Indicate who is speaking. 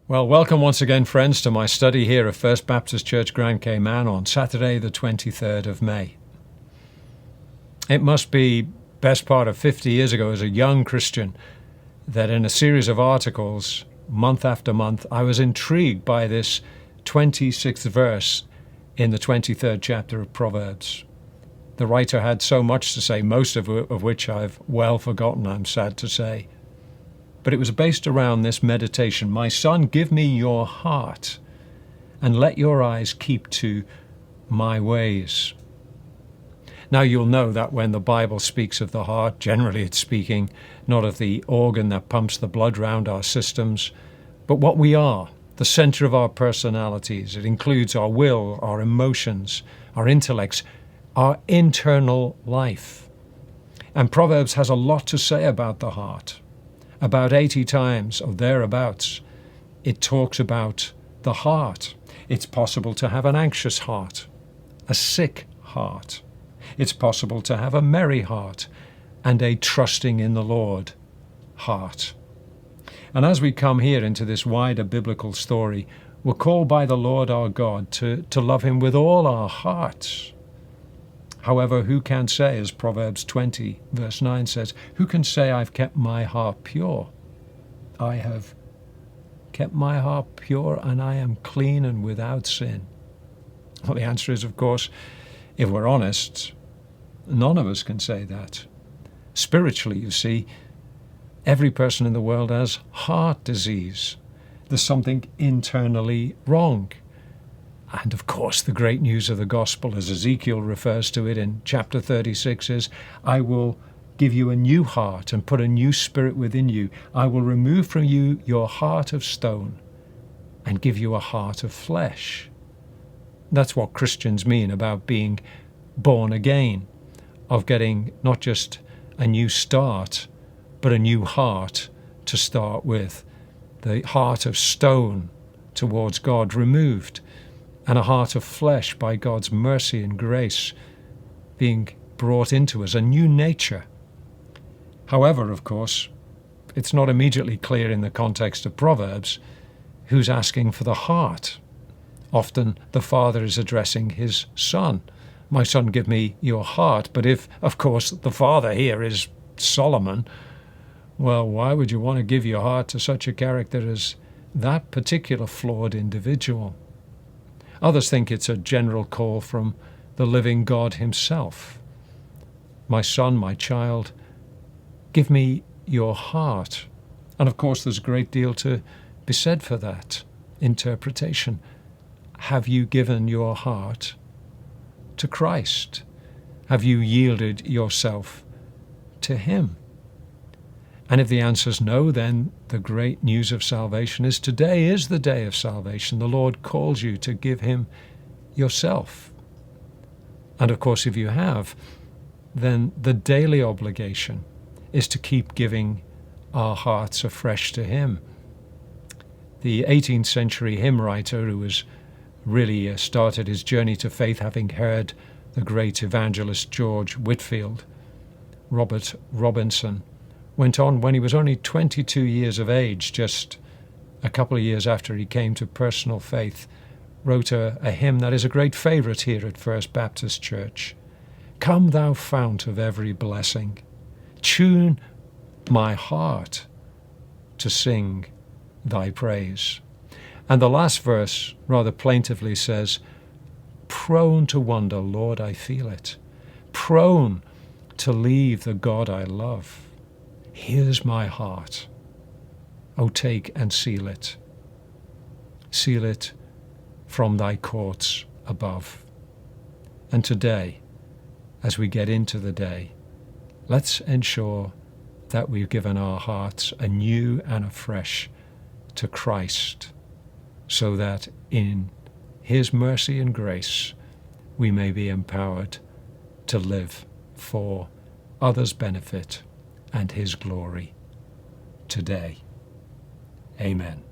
Speaker 1: Well, welcome once again, friends, to my study here at First Baptist Church, Grand Cayman on Saturday, the 23rd of May. It must be best part of 50 years ago as a young Christian that in a series of articles, month after month, I was intrigued by this 26th verse in the 23rd chapter of Proverbs. The writer had so much to say, most of which I've well forgotten, I'm sad to say. But it was based around this meditation. My son, give me your heart, and let your eyes keep to my ways. Now you'll know that when the Bible speaks of the heart, generally it's speaking not of the organ that pumps the blood round our systems, but what we are, the center of our personalities. It includes our will, our emotions, our intellects, our internal life. And Proverbs has a lot to say about the heart. About 80 times or thereabouts, it talks about the heart. It's possible to have an anxious heart, a sick heart. It's possible to have a merry heart and a trusting in the Lord heart. And as we come here into this wider biblical story, we're called by the Lord our God to love him with all our hearts. However, who can say, as Proverbs 20 verse 9 says, who can say I've kept my heart pure? I have kept my heart pure and I am clean and without sin. Well, the answer is, of course, if we're honest, none of us can say that. Spiritually, you see, every person in the world has heart disease. There's something internally wrong. And of course, the great news of the gospel, as Ezekiel refers to it in chapter 36, is, I will give you a new heart and put a new spirit within you. I will remove from you your heart of stone and give you a heart of flesh. That's what Christians mean about being born again, of getting not just a new start, but a new heart to start with. The heart of stone towards God removed, and a heart of flesh by God's mercy and grace being brought into us, a new nature. However, of course, it's not immediately clear in the context of Proverbs who's asking for the heart. Often the father is addressing his son. My son, give me your heart. But if, of course, the father here is Solomon, well, why would you want to give your heart to such a character as that particular flawed individual? Others think it's a general call from the living God himself. My son, my child, give me your heart. And of course, there's a great deal to be said for that interpretation. Have you given your heart to Christ? Have you yielded yourself to him? And if the answer is no, then the great news of salvation is today is the day of salvation. The Lord calls you to give him yourself. And of course, if you have, then the daily obligation is to keep giving our hearts afresh to him. The 18th century hymn writer, who was really started his journey to faith having heard the great evangelist George Whitefield, Robert Robinson, went on when he was only 22 years of age, just a couple of years after he came to personal faith, wrote a hymn that is a great favorite here at First Baptist Church. Come, thou fount of every blessing, tune my heart to sing thy praise. And the last verse rather plaintively says, prone to wonder, Lord, I feel it, prone to leave the God I love. Here's my heart. O take and seal it. Seal it from thy courts above. And today, as we get into the day, let's ensure that we've given our hearts anew and afresh to Christ, so that in his mercy and grace we may be empowered to live for others' benefit and his glory today. Amen.